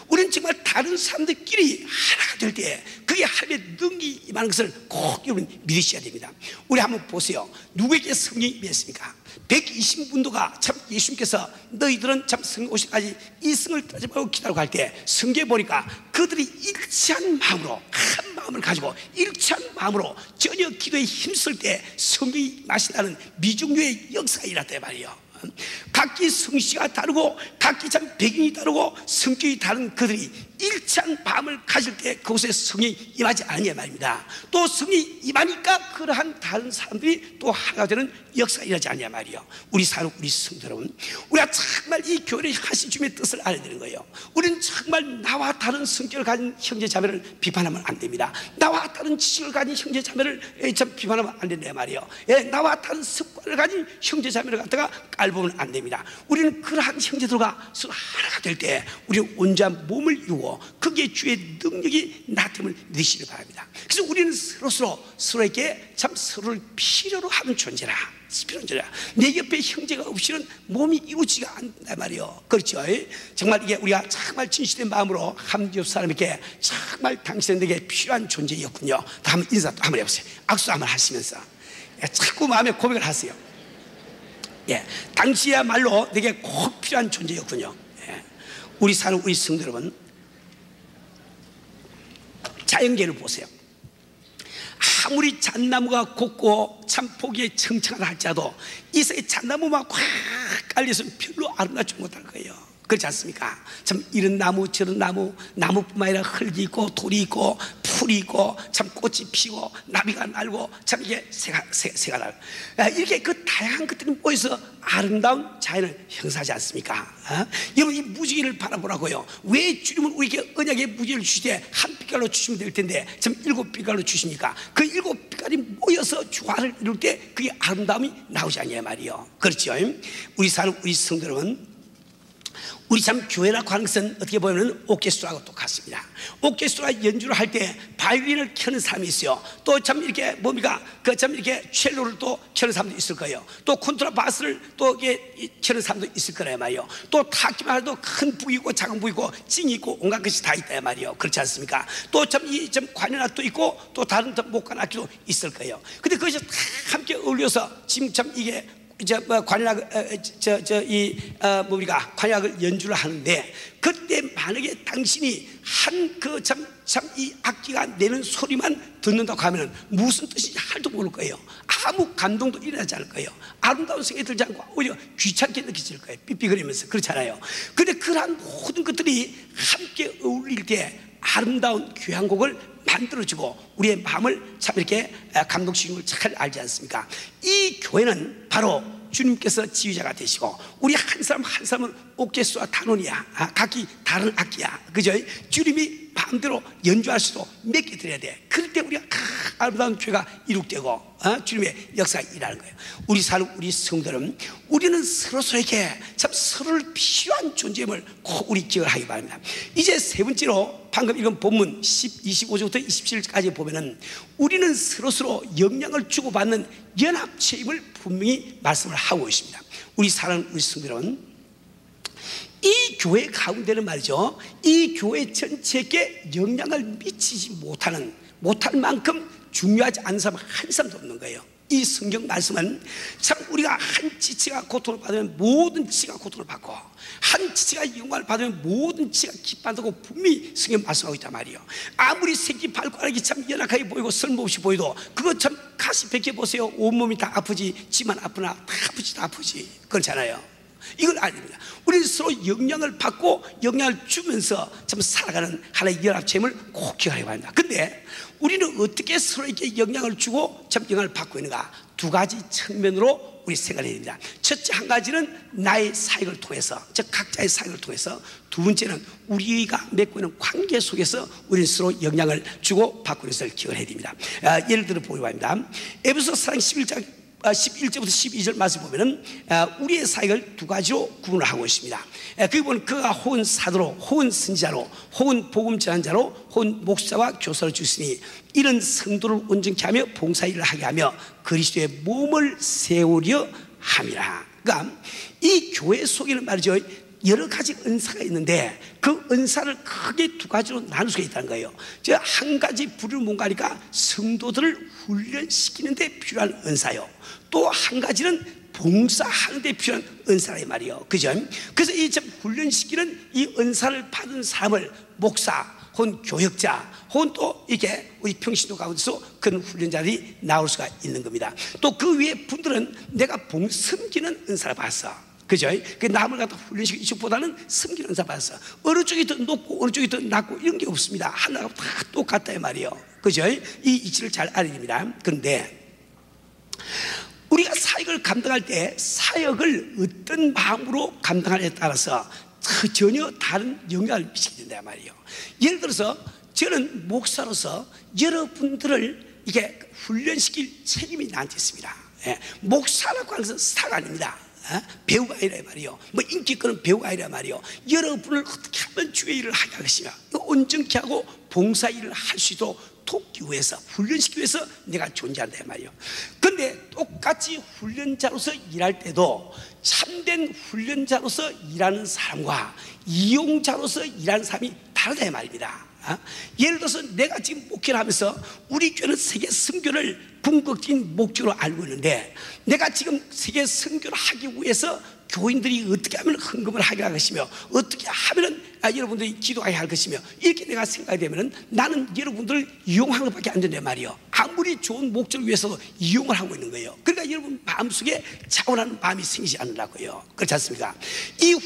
우리는 정말 다른 사람들끼리 하나가 될 때 그게 하나님의 능력이 임하는 것을 꼭 여러분 믿으셔야 됩니다. 우리 한번 보세요. 누구에게 성령이 임했습니까? 120문도가 참 예수님께서 너희들은 참 성령 오실까지 이 성을 따지 말고 기다리고 할 때 성경에 보니까 그들이 일치한 마음으로, 한 마음을 가지고 일치한 마음으로 전혀 기도에 힘쓸 때 성령이 마신다는 미중류의 역사가 일어났단 말이에요. 각기 성씨가 다르고 각기 참 배경이 다르고 성격이 다른 그들이 일치한 마음을 가질 때 그곳에 성이 임하지 않느냐 말입니다. 또 성이 임하니까 그러한 다른 사람들이 또 하나가 되는 역사가 일어나지 않느냐 말이에요. 우리 성도 여러분, 우리가 정말 이 교회를 하신 주님의 뜻을 알아야 되는 거예요. 우리는 정말 나와 다른 성격을 가진 형제 자매를 비판하면 안 됩니다. 나와 다른 지식을 가진 형제 자매를 참 비판하면 안 된다 말이에요. 나와 다른 습관을 가진 형제 자매를 갖다가 깔보면 안 됩니다. 우리는 그러한 형제들과 서로 하나가 될 때 우리는 온전한 몸을 이루고 그게 주의 능력이 나타남을 믿으시기 바랍니다. 그래서 우리는 서로에게 참 서로를 필요로 하는 존재라. 내 옆에 형제가 없이는 몸이 이루어지지가 않단 말이에요. 그렇죠? 정말 이게 우리가 정말 진실된 마음으로 한 옆 사람에게 정말 당신에게 필요한 존재였군요. 다음 인사 또 한번 해보세요. 악수 한번 하시면서 자꾸 마음에 고백을 하세요. 예, 당시야말로 내게 꼭 필요한 존재였군요. 예, 우리 사는 우리 성도 여러분, 자연계를 보세요. 아무리 잣나무가 곱고 참 보기에 청청하다 할지라도 이 세상에 잣나무만 꽉 깔려서 별로 아름답지 못할 거예요. 그렇지 않습니까? 참 이런 나무 저런 나무, 나무뿐만 아니라 흙이 있고 돌이 있고 풀이 있고 참 꽃이 피고 나비가 날고 참 이게 새가 날, 이렇게 그 다양한 것들이 모여서 아름다운 자연을 형성하지 않습니까? 여러분, 이 무지개를 바라보라고요. 왜 주님은 우리에게 언약의 무지개를 주시되 한 빛깔로 주시면 될 텐데 참 7빛깔로 주십니까? 그 7빛깔이 모여서 조화를 이룰 때 그게 아름다움이 나오지 않냐 말이요. 그렇죠? 우리 사는 우리 성도 여러분, 우리 참 교회나 하는 것은 어떻게 보면 오케스트라하고 똑같습니다. 오케스트라 연주를 할 때 바이올린을 켜는 사람이 있어요. 또 참 이렇게 뭡니까? 그 참 이렇게 첼로를 또 켜는 사람도 있을 거예요. 또 콘트라바스를 또 이게 켜는 사람도 있을 거란 말이에요. 또 타악기만 해도 큰 북이고 작은 북이고 찡이 있고 온갖 것이 다 있다 말이에요. 그렇지 않습니까? 또 참 이 참 관현악도 있고 또 다른 목관악기도 있을 거예요. 근데 그것이 다 함께 어울려서 지금 참 이게 관악을 뭡니까? 관악을 연주를 하는데 그때 만약에 당신이 한 그 참 이 악기가 내는 소리만 듣는다고 하면 무슨 뜻인지 하나도 모를 거예요. 아무 감동도 일어나지 않을 거예요. 아름다운 생각이 들지 않고 오히려 귀찮게 느껴질 거예요. 삐삐거리면서. 그렇잖아요. 근데 그러한 모든 것들이 함께 어울릴 때 아름다운 교향곡을 만들어주고 우리의 마음을 참 이렇게 감동시키는 걸 잘 알지 않습니까? 이 교회는 바로 주님께서 지휘자가 되시고 우리 한 사람 한 사람은 오케스트라 단원이야. 각기 다른 악기야. 그죠? 주님이 마음대로 연주할 수도 몇 개 드려야 돼. 그럴 때 우리가 아름다운 교회가 이룩되고 주님의 역사가 일하는 거예요. 우리 사는 우리 성도들은 우리는 서로서로에게 참 서로를 필요한 존재임을 꼭 우리 기억을 하기 바랍니다. 이제 세 번째로 방금 읽은 본문 25절부터 27절까지 보면은 우리는 서로서로 영향을 주고받는 연합체임을 분명히 말씀을 하고 있습니다. 우리 사랑하는 우리 성도들은 이 교회 가운데는 말이죠, 이 교회 전체에게 영향을 미치지 못할 만큼 중요하지 않은 사람 한 사람도 없는 거예요. 이 성경 말씀은 참 우리가 한 지체가 고통을 받으면 모든 지체가 고통을 받고 한 지체가 영광을 받으면 모든 지체가 기뻐한다고 분명히 성경 말씀하고 있단 말이에요. 아무리 새끼 발가락이 참 연약하게 보이고 쓸모없이 보여도 그거 참 가시 벗겨보세요. 온몸이 다 아프지. 지만 아프나 다 아프지 다 아프지. 그렇잖아요. 이걸 아닙니다. 우리는 서로 영향을 받고 영향을 주면서 참 살아가는 하나의 연합체임을 꼭 기억하기 바랍니다. 근데 우리는 어떻게 서로에게 영향을 주고 참 영향을 받고 있는가? 두 가지 측면으로 우리 생각해야 됩니다. 첫째 한 가지는 나의 사역을 통해서, 즉 각자의 사역을 통해서. 두 번째는 우리가 맺고 있는 관계 속에서 우리는 서로 영향을 주고 받고 있는 것을 기억을 해야 됩니다. 예를 들어 보기 바랍니다. 에베소서 11장 11절부터 12절 말씀 보면은 우리의 사역을 두 가지로 구분을 하고 있습니다. 거기 보면 그가 혹은 사도로, 혹은 선지자로, 혹은 복음 전환자로, 혹은 목사와 교사를 주시니 이런 성도를 온전케 하며 봉사일을 하게 하며 그리스도의 몸을 세우려 함이라. 그러니까 이 교회 속에는 말이죠, 여러 가지 은사가 있는데 그 은사를 크게 두 가지로 나눌 수가 있다는 거예요. 한 가지 부류는 뭔가 하니까 성도들을 훈련시키는 데 필요한 은사요. 또 한 가지는 봉사하는 데 필요한 은사란 말이에요. 그죠? 그래서 이 훈련시키는 이 은사를 받은 사람을 목사, 혹은 교역자, 혹은 또 이렇게 우리 평신도 가운데서 그런 훈련자들이 나올 수가 있는 겁니다. 또 그 위에 분들은 내가 섬기는 은사를 받았어. 그죠? 그 남을 갖다 훈련시키는 이쪽보다는 섬기는 은사 받았어. 어느 쪽이 더 높고 어느 쪽이 더 낮고 이런 게 없습니다. 하나가 다 똑같다 이 말이에요. 그죠? 이 이치를 잘 알아야 됩니다. 그런데 우리가 사역을 감당할 때 사역을 어떤 마음으로 감당하느냐에 따라서 전혀 다른 영향을 미치게 된다 말이에요. 예를 들어서 저는 목사로서 여러분들을 이게 훈련시킬 책임이 나한테 있습니다. 목사라고 하는 것은 스타가 아닙니다. 배우가 아니라 말이요, 뭐 인기끄는 배우가 아니라 말이요, 여러분을 어떻게 하면 주의 일을 하게 하겠으며 온전케 하고 봉사 일을 할 수 있도록 돕기 위해서, 훈련시키기 위해서 내가 존재한다 말이요. 근데 똑같이 훈련자로서 일할 때도 참된 훈련자로서 일하는 사람과 이용자로서 일하는 사람이 다르다 이 말입니다. 예를 들어서 내가 지금 목회를 하면서 우리 교회는 세계 선교를 궁극적인 목적으로 알고 있는데, 내가 지금 세계 선교를 하기 위해서 교인들이 어떻게 하면 헌금을 하게 할 것이며, 어떻게 하면 여러분들이 기도하게 할 것이며, 이렇게 내가 생각이 되면 나는 여러분들을 이용하는 것밖에 안 된단 말이에요. 아무리 좋은 목적을 위해서도 이용을 하고 있는 거예요. 그러니까 여러분 마음속에 차원하는 마음이 생기지 않으라고요. 그렇지 않습니까? 이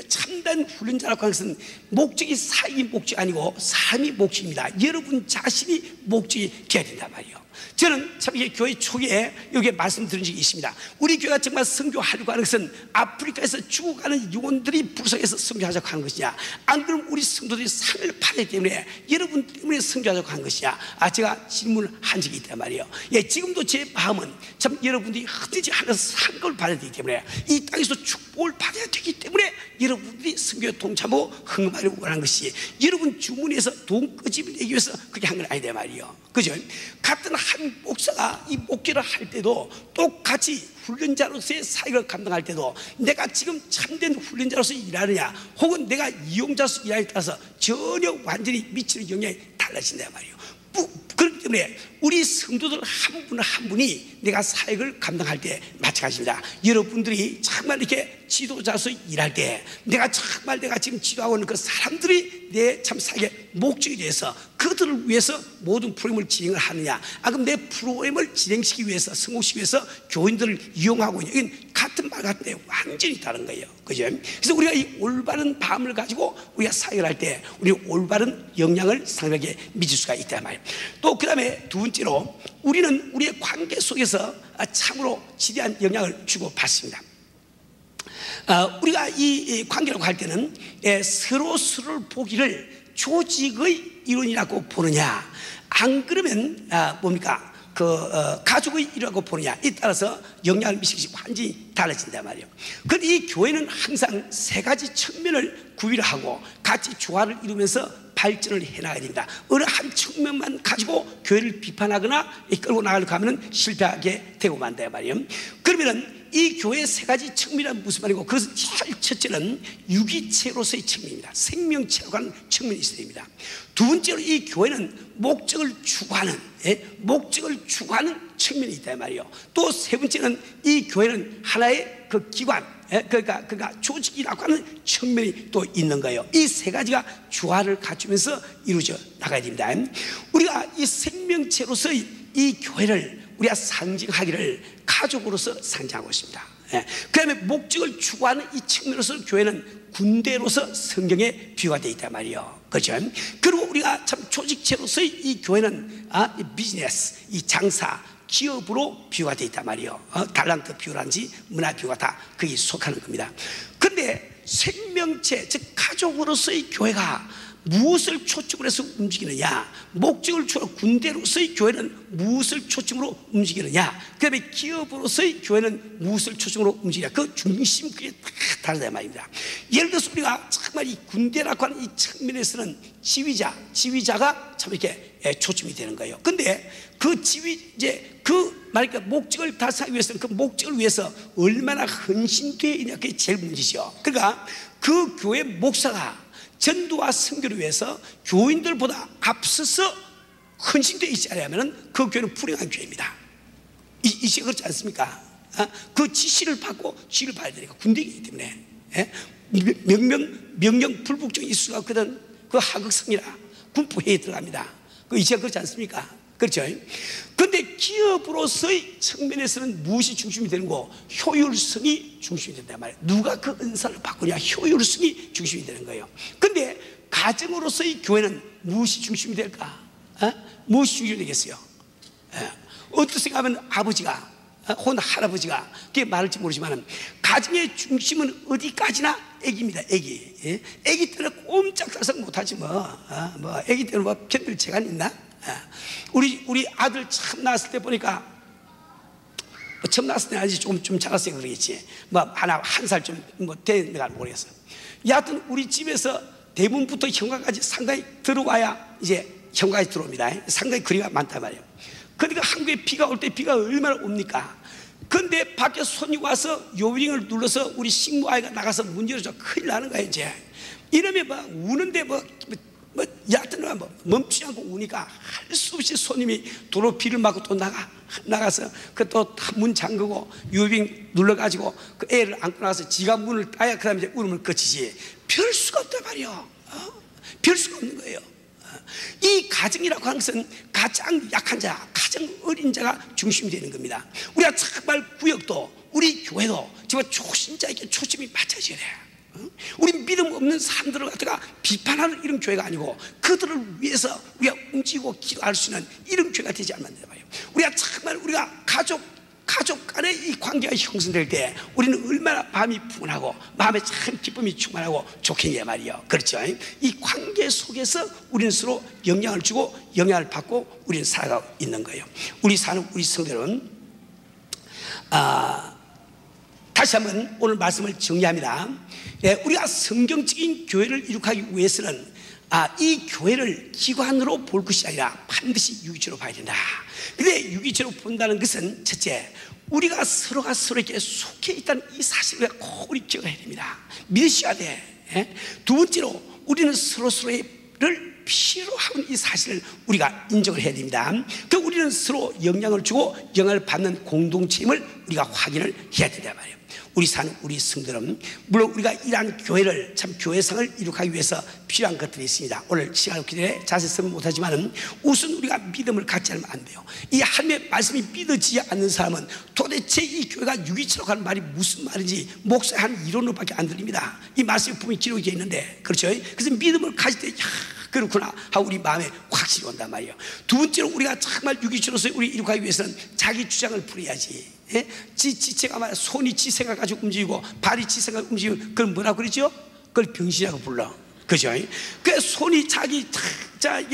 참된 훈련자라고 하는 것은 목적이 사익이 목적이 아니고 삶이 목적입니다. 여러분 자신이 목적이 되어야 된단 말이에요. 저는 참 이게 교회 초기에 여기에 말씀드린 적이 있습니다. 우리 교회가 정말 선교하려고 하는 것은 아프리카에서 죽어가는 영혼들이 부석에서 선교하자고 하는 것이냐, 안 그러면 우리 성도들이 상을 받기 때문에 여러분 때문에 선교하자고 하는 것이냐, 제가 질문을 한 적이 있단 말이에요. 지금도 제 마음은 참 여러분들이 흩어지 하나서 상급을 받아야 되기 때문에, 이 땅에서 축복을 받아야 되기 때문에 여러분들이 선교에 동참하고 헌금하려고 하는 것이, 여러분 주머니에서 돈 끄집어내기 위해서 그렇게 한 건 아니다 말이에요. 그죠? 같은 한 목사가 이 목회를 할 때도 똑같이 훈련자로서의 사역을 감당할 때도 내가 지금 참된 훈련자로서 일하느냐, 혹은 내가 이용자로서 일하느냐에 따라서 전혀 완전히 미치는 영향이 달라진단 말이에요. 그렇기 때문에 우리 성도들 한 분 한 분이 내가 사역을 감당할 때 마찬가지입니다. 여러분들이 정말 이렇게 지도자로서 일할 때, 내가 정말 내가 지금 지도하고 있는 그 사람들이 내 참 사역의 목적이 돼서 그들을 위해서 모든 프로그램을 진행을 하느냐, 그럼 내 프로그램을 진행시키기 위해서, 성공시키기 위해서 교인들을 이용하고 있냐, 이건 같은 말 같은데 완전히 다른 거예요. 그죠? 그래서 우리가 이 올바른 마음을 가지고 우리가 사역을 할 때 우리 올바른 영향을 상대에게 미칠 수가 있단 말이에요. 또 그 다음에 두 번째로, 우리는 우리의 관계 속에서 참으로 지대한 영향을 주고 받습니다. 우리가 이 관계라고 할 때는 서로를 보기를 조직의 이론이라고 보느냐, 안 그러면 뭡니까? 가족의 일이라고 보느냐, 에 따라서 영향을 미치기 완전히 달라진단 말이에요. 그런데 이 교회는 항상 세 가지 측면을 구비하고 같이 조화를 이루면서 발전을 해나가야 됩니다. 어느 한 측면만 가지고 교회를 비판하거나 끌고 나가려고 하면 실패하게 되고 만다 말이에요. 그러면은 이 교회의 세 가지 측면이란 무슨 말이고, 그것은 제일 첫째는 유기체로서의 측면입니다. 생명체로 하는 측면이 있어야 됩니다. 두 번째로 이 교회는 목적을 추구하는 측면이 있단 말이에요. 또 세 번째는 이 교회는 하나의 그 기관, 그러니까 조직이라고 하는 측면이 또 있는 거예요. 이 세 가지가 조화를 갖추면서 이루어져 나가야 됩니다. 우리가 이 생명체로서의 이 교회를 우리가 상징하기를 가족으로서 상징하고 있습니다. 그 다음에 목적을 추구하는 이 측면으로서 교회는 군대로서 성경에 비유가 되어 있단 말이에요. 그렇죠? 그리고 우리가 참 조직체로서의 이 교회는 이 비즈니스, 이 장사, 기업으로 비유가 되어 있단 말이에요. 달란트 비유라든지 문화 비유가 다 거기 속하는 겁니다. 그런데 생명체, 즉 가족으로서의 교회가 무엇을 초점으로 해서 움직이느냐, 목적을 추구하는 군대로서의 교회는 무엇을 초점으로 움직이느냐, 그 다음에 기업으로서의 교회는 무엇을 초점으로 움직이느냐, 그 중심, 그게 다 다르다 말입니다. 예를 들어서 우리가 정말 이 군대라고 하는 이 측면에서는 지휘자가 참 이렇게 초점이 되는 거예요. 근데 그 말하니까 목적을 달성하기 위해서는 그 목적을 위해서 얼마나 헌신되어 있냐, 그게 제일 문제죠. 그러니까 그 교회 목사가 전도와 선교를 위해서 교인들보다 앞서서 헌신되어 있지 않으면 그 교회는 불행한 교회입니다. 이제 그렇지 않습니까? 그 지시를 받고 지시를 받아야 되니까, 군대이기 때문에 명령 불복종이 있을 수가 없거든. 그 하극성이라 군부회의에 들어갑니다. 그 이제 그렇지 않습니까? 그렇죠? 그런데 기업으로서의 측면에서는 무엇이 중심이 되는 거? 효율성이 중심이 된단 말이에요. 누가 그 은사를 바꾸냐, 효율성이 중심이 되는 거예요. 그런데 가정으로서의 교회는 무엇이 중심이 될까? 무엇이 중심이 되겠어요? 어떻게 생각하면 아버지가 혹은 할아버지가 그게 말할지 모르지만, 가정의 중심은 어디까지나 애기입니다. 애기 때는 꼼짝달싹 못하지 애기 때는 견딜 재간이 있나? 우리 아들 처음 낳았을 때 보니까, 처음 낳았을 때는 아직 좀 자랐으니까 그러겠지, 한 살쯤 내가 모르겠어. 여하튼 우리 집에서 대문부터 현관까지 상당히 들어와야 이제 현관에 들어옵니다. 상당히 거리가 많단 말이에요. 그러니까 한국에 비가 올 때 비가 얼마나 옵니까? 근데 밖에 손이 와서 요링을 눌러서 우리 식모아이가 나가서 문 열어줘, 큰일 나는 거야. 이제 이러면 우는데 야단을 멈추지 않고 우니까 할 수 없이 손님이 도로 비를 맞고 또 나가서 그 또 문 잠그고 유빙 눌러가지고 그 애를 안고 나가서 지가 문을 따야 그 다음에 이제 울음을 그치지. 별 수가 없단 말이요. 별 수가 없는 거예요. 이 가정이라고 하는 것은 가장 약한 자, 가장 어린 자가 중심이 되는 겁니다. 우리가 정말 구역도 우리 교회도 정말 초신자에게 초점이 맞춰져야 돼요. 우리 믿음 없는 사람들을 갖다가 비판하는 이런 교회가 아니고 그들을 위해서 우리가 움직이고 기도할 수 있는 이런 교회가 되지 않는단 말이에요. 우리가 정말 우리가 가족 간의 이 관계가 형성될 때 우리는 얼마나 마음이 풍만하고 마음에 참 기쁨이 충만하고 좋겠냐 말이에요. 그렇죠? 이 관계 속에서 우리는 서로 영향을 주고 영향을 받고 우리는 살아가고 있는 거예요. 우리 사는 우리 성도는 다시 한번 오늘 말씀을 정리합니다. 우리가 성경적인 교회를 이룩하기 위해서는 이 교회를 기관으로 볼 것이 아니라 반드시 유기체로 봐야 된다. 근데 유기체로 본다는 것은 첫째, 우리가 서로가 서로에게 속해 있다는 이 사실을 꼭 우리 기억해야 됩니다. 믿으셔야 돼. 두 번째로 우리는 서로를 필요로 하는 이 사실을 우리가 인정을 해야 됩니다. 그 우리는 서로 영향을 주고 영향을 받는 공동체임을 우리가 확인을 해야 된단 말이에요. 우리 사는 우리 성도는 물론 우리가 이러한 교회를 참 교회성을 이룩하기 위해서 필요한 것들이 있습니다. 오늘 시간을 기대해 자세히 설명 못하지만 우선 우리가 믿음을 갖지 않으면 안 돼요. 이 하나님의 말씀이 믿어지지 않는 사람은 도대체 이 교회가 유기체라고 하는 말이 무슨 말인지 목사의 한 이론으로밖에 안 들립니다. 이 말씀이 분명히 기록이 있는데, 그렇죠? 그래서 믿음을 가질 때 그렇구나 하고 우리 마음에 확실히 온단 말이에요. 두 번째로 우리가 정말 유기체로서 우리 이룩하기 위해서는 자기 주장을 부려야지. 지체가 말이야, 손이 지 생각 가지고 움직이고 발이 지 생각 움직이고 그걸 뭐라고 그러죠? 그걸 병신이라고 불러. 그죠? 그 손이 자기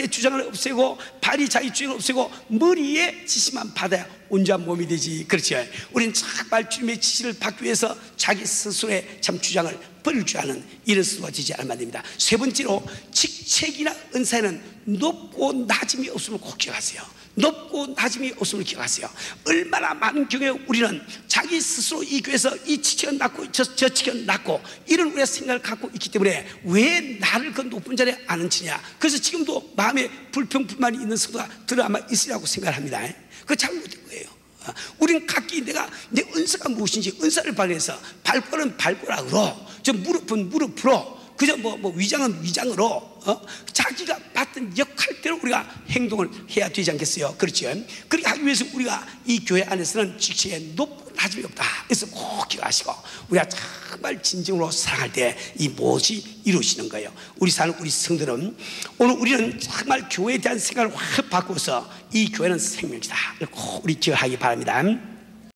주장을 없애고 발이 자기 주장을 없애고 머리에 지시만 받아야 온전한 몸이 되지. 그렇죠? 우리는 정말 주님의 지시를 받기 위해서 자기 스스로의 참 주장을 버릴 줄 아는 이런 수가 되지 않으면 안 됩니다. 세 번째로 직책이나 은사에는 높고 낮음이 없음을 꼭 기억하세요. 높고 낮음이 없음을 기억하세요. 얼마나 많은 경우에 우리는 자기 스스로 이 교회에서 이 직책은 낮고 저 직책은 낮고 이런 우리가 생각을 갖고 있기 때문에 왜 나를 그 높은 자리에 안 앉히냐. 그래서 지금도 마음에 불평 불만이 있는 성도가 들어아마 있으라고 생각을 합니다. 그거 잘못된 거예요. 우리는 각기 내가 내 은사가 무엇인지 은사를 발휘해서 발걸은 발걸락으로 저 무릎은 무릎으로 그저 위장은 위장으로 자기가 맡은 역할대로 우리가 행동을 해야 되지 않겠어요? 그렇죠? 그렇게 하기 위해서 우리가 이 교회 안에서는 직책에 높고 낮음이 없다. 그래서 꼭 기억하시고 우리가 정말 진정으로 사랑할 때 이 무엇이 이루어지는 거예요. 우리 사는 우리 성들은 오늘 우리는 정말 교회에 대한 생각을 확 바꾸어서 이 교회는 생명이다. 꼭 우리 기억하기 바랍니다.